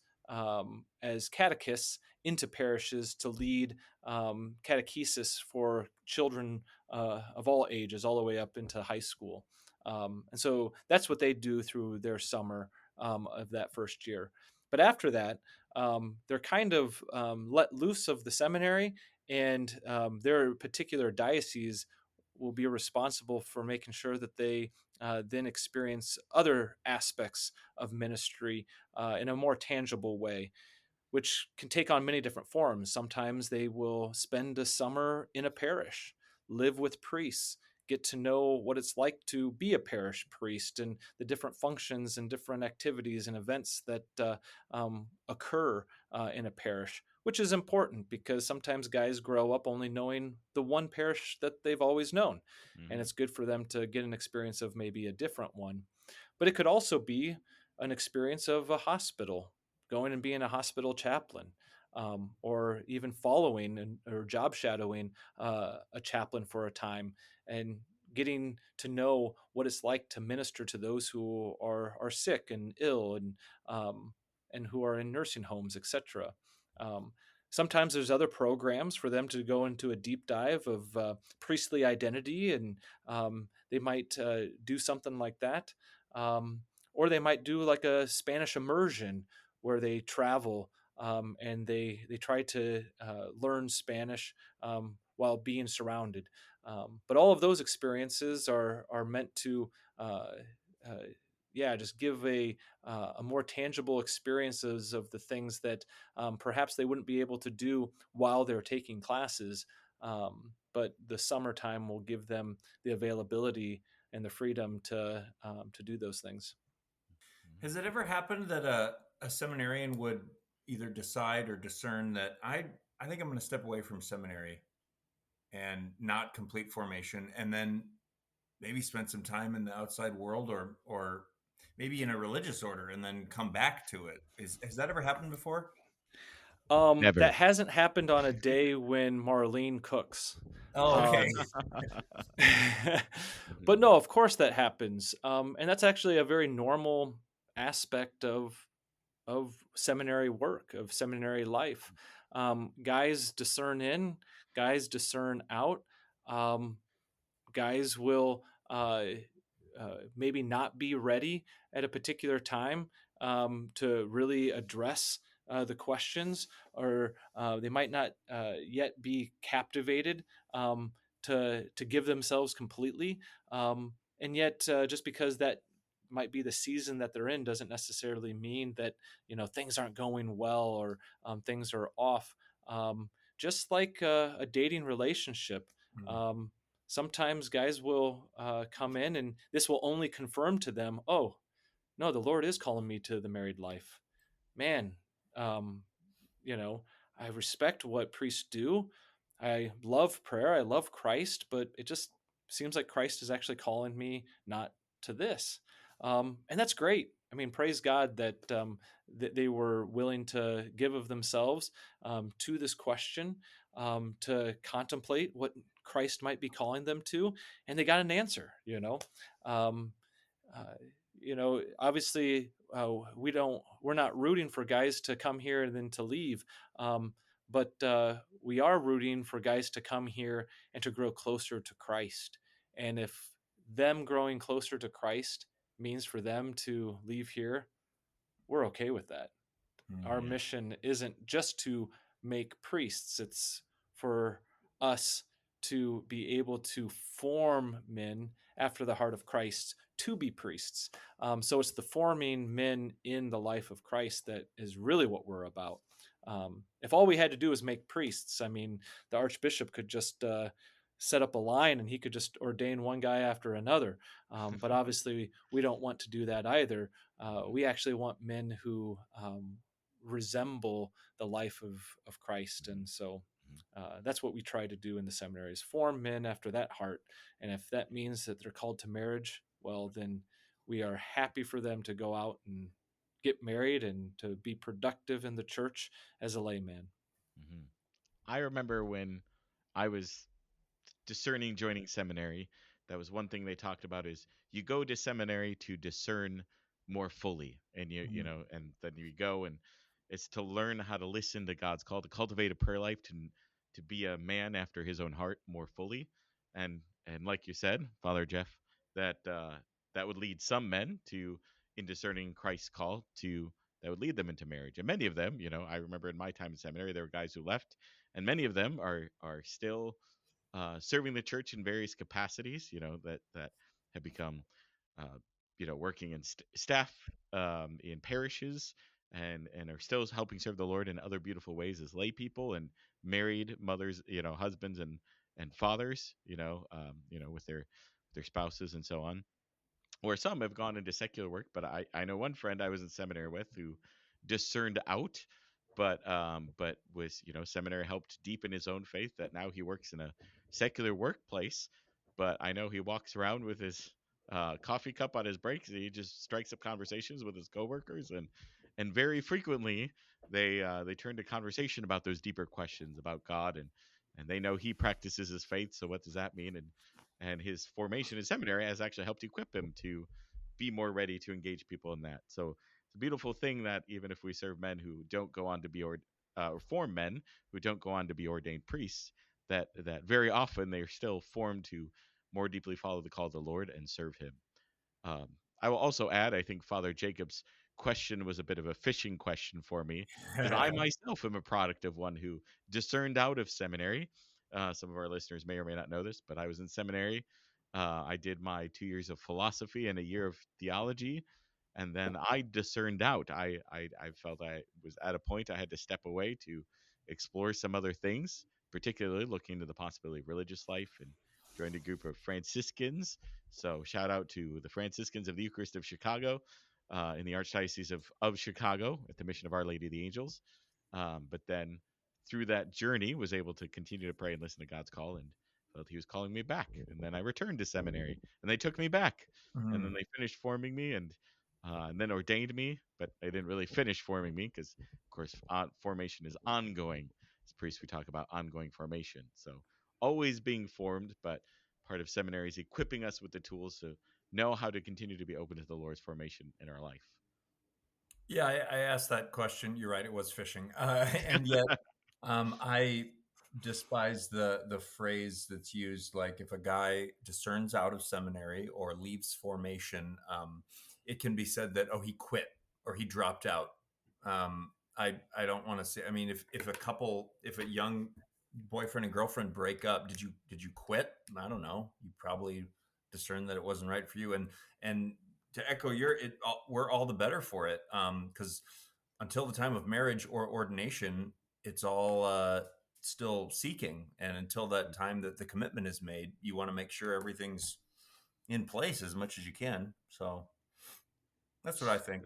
as catechists into parishes to lead catechesis for children of all ages, all the way up into high school. And so that's what they do through their summer of that first year. But after that, they're kind of let loose of the seminary, and their particular diocese will be responsible for making sure that they then experience other aspects of ministry in a more tangible way, which can take on many different forms. Sometimes they will spend a summer in a parish, live with priests, get to know what it's like to be a parish priest and the different functions and different activities and events that occur in a parish, which is important because sometimes guys grow up only knowing the one parish that they've always known. And it's good for them to get an experience of maybe a different one. But it could also be an experience of a hospital, going and being a hospital chaplain, or even following or job shadowing a chaplain for a time and getting to know what it's like to minister to those who are sick and ill and who are in nursing homes, etc. Um, Sometimes there's other programs for them to go into a deep dive of priestly identity, and they might do something like that. Or they might do like a Spanish immersion where they travel and they try to learn Spanish while being surrounded. But all of those experiences are meant to, uh, yeah, just give a more tangible experiences of the things that perhaps they wouldn't be able to do while they're taking classes. But the summertime will give them the availability and the freedom to do those things. Has it ever happened that a seminarian would either decide or discern that I think I'm going to step away from seminary and not complete formation, and then maybe spend some time in the outside world, or maybe in a religious order, and then come back to it? Has that ever happened before? Never. That hasn't happened on a day when Marlene cooks. Oh, okay. Um, but no, of course that happens, and that's actually a very normal aspect of seminary work, of seminary life. Guys discern in, guys discern out. Um, Guys will maybe not be ready at a particular time to really address the questions, or they might not yet be captivated to give themselves completely. And yet, just because that might be the season that they're in doesn't necessarily mean that things aren't going well or things are off. Just like a dating relationship. Mm. Um, Sometimes guys will come in and this will only confirm to them, oh, no, the Lord is calling me to the married life. Man, um, you know, I respect what priests do. I love prayer. I love Christ, but it just seems like Christ is actually calling me not to this. And that's great. I mean, praise God that they were willing to give of themselves to this question, to contemplate what Christ might be calling them to, and they got an answer. Um, uh, Obviously, we're not rooting for guys to come here and then to leave, but we are rooting for guys to come here and to grow closer to Christ. And if them growing closer to Christ means for them to leave here, we're okay with that. Our Mm. mission isn't just to make priests, it's for us to be able to form men after the heart of Christ to be priests. So it's the forming men in the life of Christ that is really what we're about. If all we had to do is make priests, I mean, the archbishop could just set up a line and he could just ordain one guy after another. But obviously, we don't want to do that either. We actually want men who resemble the life of Christ. And so that's what we try to do in the seminaries, form men after that heart. And if that means that they're called to marriage, well, then we are happy for them to go out and get married and to be productive in the church as a layman. Mhm. I remember when I was discerning joining seminary, that was one thing they talked about is you go to seminary to discern more fully. And and then you go and it's to learn how to listen to God's call, to cultivate a prayer life, to be a man after his own heart more fully. And like you said, Father Jeff, that that would lead some men to, in discerning Christ's call, to that would lead them into marriage. And many of them, I remember in my time in seminary, there were guys who left, and many of them are still serving the church in various capacities, that have become, working in staff in parishes, and are still helping serve the Lord in other beautiful ways as lay people and married mothers, husbands and fathers, with their spouses and so on. Or some have gone into secular work, but I know one friend I was in seminary with who discerned out, but was, seminary helped deepen his own faith, that now he works in a secular workplace. But I know he walks around with his coffee cup on his breaks, and he just strikes up conversations with his coworkers, and very frequently they turn to conversation about those deeper questions about God, and they know he practices his faith. So what does that mean? And his formation in seminary has actually helped equip him to be more ready to engage people in that. So it's a beautiful thing that even if we serve men who don't go on to be or form men who don't go on to be ordained priests, that very often they are still formed to more deeply follow the call of the Lord and serve Him. Um, I will also add, I think Father Jacob's question was a bit of a fishing question for me, because I myself am a product of one who discerned out of seminary. Some of our listeners may or may not know this, but I was in seminary. I did my 2 years of philosophy and a year of theology, and then I discerned out. I felt I was at a point I had to step away to explore some other things, particularly looking into the possibility of religious life, and joined a group of Franciscans. So shout out to the Franciscans of the Eucharist of Chicago, in the Archdiocese of Chicago at the Mission of Our Lady of the Angels. But then through that journey was able to continue to pray and listen to God's call, and felt He was calling me back. And then I returned to seminary, and they took me back, and then they finished forming me, and then ordained me. But they didn't really finish forming me because, of course, formation is ongoing. As priests, we talk about ongoing formation. So always being formed, but part of seminary is equipping us with the tools to know how to continue to be open to the Lord's formation in our life. Yeah, I asked that question. You're right; it was fishing, and yet I despise the phrase that's used. Like, if a guy discerns out of seminary or leaves formation, it can be said that, oh, he quit or he dropped out. I don't want to say. I mean, if a young boyfriend and girlfriend break up, did you quit? I don't know. You probably discerned that it wasn't right for you, and to echo we're all the better for it, because until the time of marriage or ordination, it's all still seeking, and until that time that the commitment is made, you want to make sure everything's in place as much as you can. So that's what I think.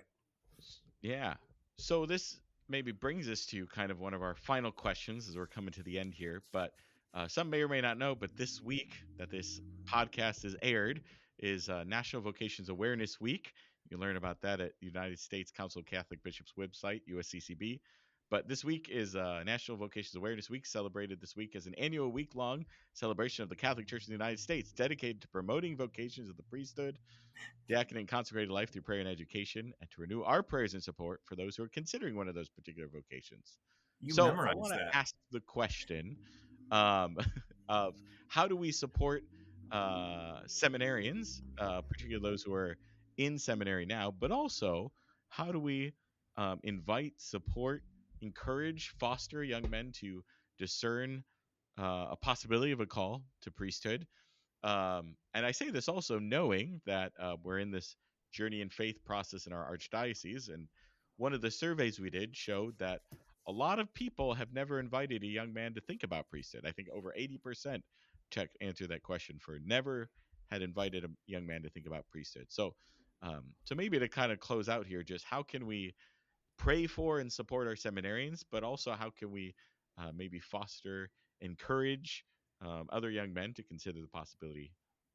Yeah. So this maybe brings us to kind of one of our final questions as we're coming to the end here. But some may or may not know, but this week that this podcast is aired is National Vocations Awareness Week. You can learn about that at United States Council of Catholic Bishops website, USCCB. But this week is National Vocations Awareness Week, celebrated this week as an annual week-long celebration of the Catholic Church in the United States, dedicated to promoting vocations of the priesthood, diaconate, and consecrated life through prayer and education, and to renew our prayers and support for those who are considering one of those particular vocations. You So I memorize want to that. ask the question um, of how do we support seminarians, particularly those who are in seminary now, but also how do we invite, support, encourage, foster young men to discern a possibility of a call to priesthood, and I say this also knowing that we're in this journey in faith process in our archdiocese. And one of the surveys we did showed that a lot of people have never invited a young man to think about priesthood. I think over 80% answer that question for never had invited a young man to think about priesthood. So, so maybe to kind of close out here, just how can we pray for and support our seminarians, but also how can we maybe foster, encourage other young men to consider the possibility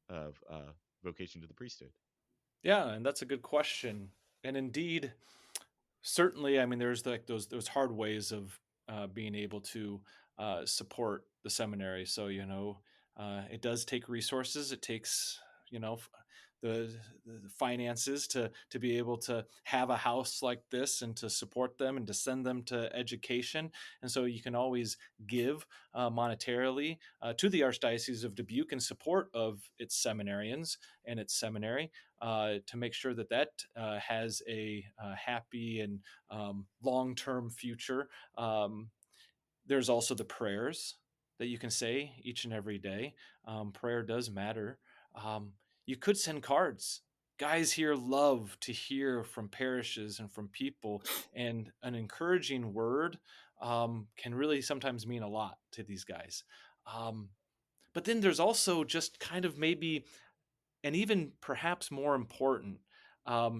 of vocation to the priesthood? Yeah, and that's a good question. And indeed, certainly, I mean, there's like those hard ways of being able to support the seminary. So it does take resources. It takes you know f- the finances to be able to have a house like this and to support them and to send them to education. And so you can always give monetarily to the Archdiocese of Dubuque in support of its seminarians and its seminary to make sure that has a happy and long-term future. There's also the prayers that you can say each and every day. Prayer does matter. You could send cards. Guys here love to hear from parishes and from people, and an encouraging word can really sometimes mean a lot to these guys. But then there's also just kind of maybe, and even perhaps more important,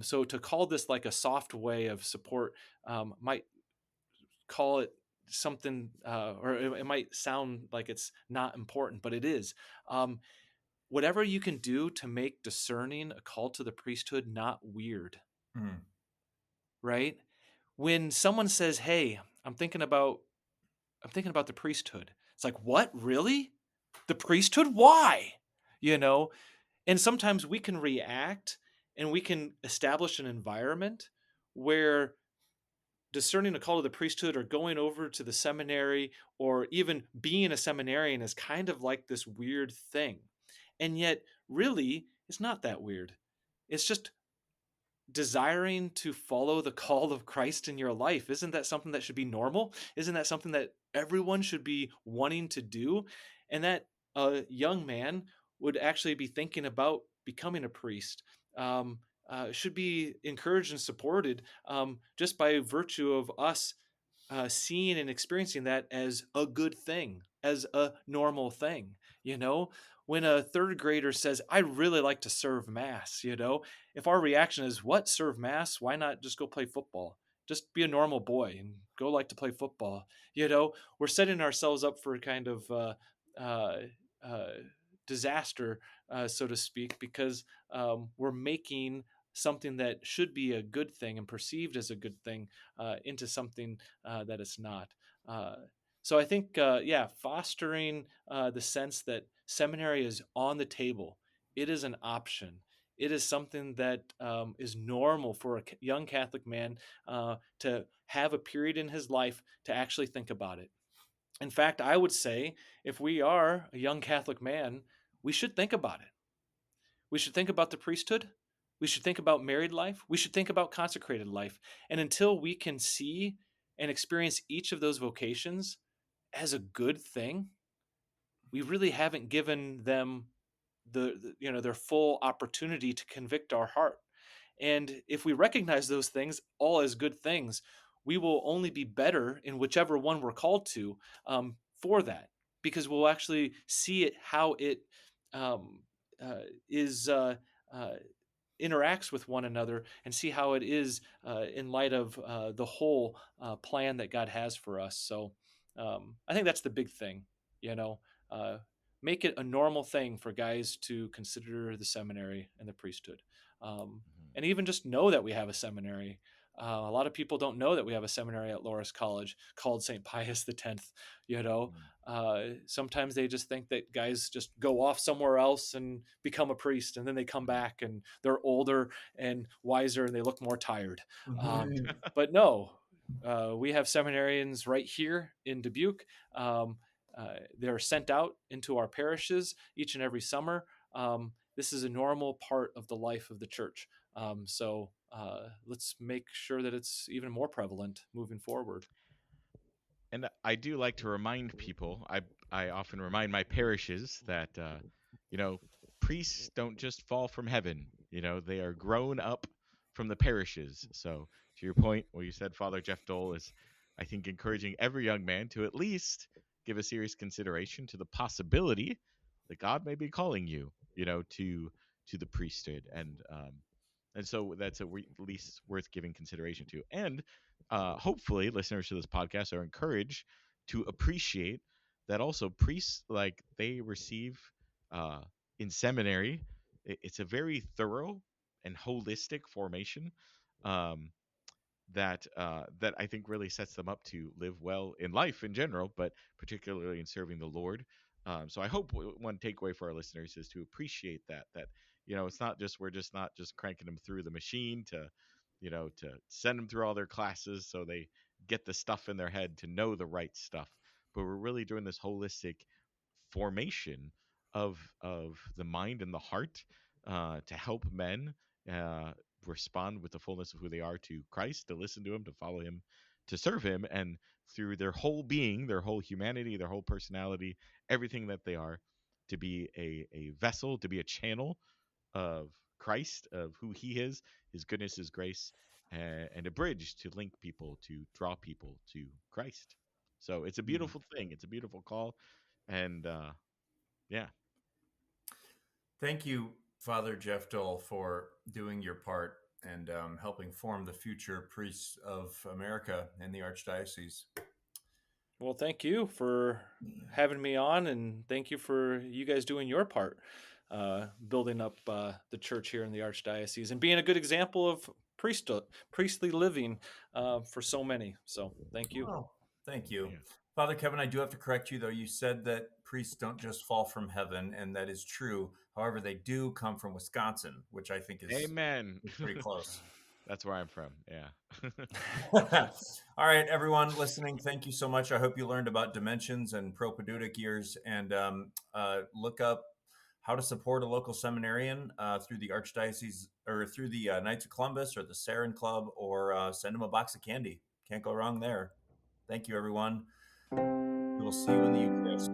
so to call this like a soft way of support might call it something, or it might sound like it's not important, but it is. Whatever you can do to make discerning a call to the priesthood not weird, right? When someone says, "Hey, I'm thinking about the priesthood," it's like, "What? Really? The priesthood? Why?" You know, and sometimes we can react and we can establish an environment where discerning a call to the priesthood or going over to the seminary or even being a seminarian is kind of like this weird thing. And yet, really, it's not that weird. It's just desiring to follow the call of Christ in your life. Isn't that something that should be normal? Isn't that something that everyone should be wanting to do? And that a young man would actually be thinking about becoming a priest should be encouraged and supported just by virtue of us seeing and experiencing that as a good thing, as a normal thing. You know, when a third grader says, "I really like to serve Mass," if our reaction is, "What, serve Mass? Why not just go play football? Just be a normal boy and go like to play football." We're setting ourselves up for a kind of uh, uh, disaster, so to speak, because we're making something that should be a good thing and perceived as a good thing into something that it's not. So I think, fostering the sense that seminary is on the table. It is an option. It is something that is normal for a young Catholic man to have a period in his life to actually think about it. In fact, I would say if we are a young Catholic man, we should think about it. We should think about the priesthood. We should think about married life. We should think about consecrated life. And until we can see and experience each of those vocations as a good thing, we really haven't given them their full opportunity to convict our heart. And if we recognize those things all as good things, we will only be better in whichever one we're called to for that, because we'll actually see it how it um, is interacts with one another and see how it is in light of the whole plan that God has for us. So I think that's the big thing, you know. Uh, Make it a normal thing for guys to consider the seminary and the priesthood. And even just know that we have a seminary. A lot of people don't know that we have a seminary at Loras College called St. Pius X. Sometimes they just think that guys just go off somewhere else and become a priest, and then they come back and they're older and wiser and they look more tired. But no, we have seminarians right here in Dubuque. They're sent out into our parishes each and every summer. This is a normal part of the life of the church. So let's make sure that it's even more prevalent moving forward. And I do like to remind people, I often remind my parishes that, priests don't just fall from heaven. They are grown up from the parishes. So to your point, where you said Father Jeff Dole is, I think, encouraging every young man to at least give a serious consideration to the possibility that God may be calling you, to the priesthood, and so that's at least worth giving consideration to. And hopefully, listeners to this podcast are encouraged to appreciate that also priests, like, they receive uh, in seminary. It's a very thorough and holistic formation. Um, that I think really sets them up to live well in life in general, but particularly in serving the Lord. So I hope one takeaway for our listeners is to appreciate that it's not just we're just not just cranking them through the machine to send them through all their classes so they get the stuff in their head to know the right stuff, but we're really doing this holistic formation of the mind and the heart to help men uh, respond with the fullness of who they are to Christ, to listen to Him, to follow Him, to serve Him, and through their whole being, their whole humanity, their whole personality, everything that they are, to be a vessel, to be a channel of Christ, of who He is, His goodness, His grace, and a bridge to link people, to draw people to Christ. So it's a beautiful thing. It's a beautiful call, and yeah. Thank you, Father Jeff Dole, for doing your part and helping form the future priests of America and the Archdiocese. Well, thank you for having me on, and thank you for you guys doing your part, building up the church here in the Archdiocese and being a good example of priestly living for so many. So thank you. Oh, thank you. Yeah. Father Kevin, I do have to correct you, though. You said that priests don't just fall from heaven, and that is true. However, they do come from Wisconsin, which I think is Amen. pretty close. That's where I'm from. Yeah. All right, everyone listening, thank you so much. I hope you learned about dimensions and propaedeutic years, and look up how to support a local seminarian through the Archdiocese or through the Knights of Columbus or the Sarin Club, or send them a box of candy. Can't go wrong there. Thank you, everyone. We will see you in the Eucharist.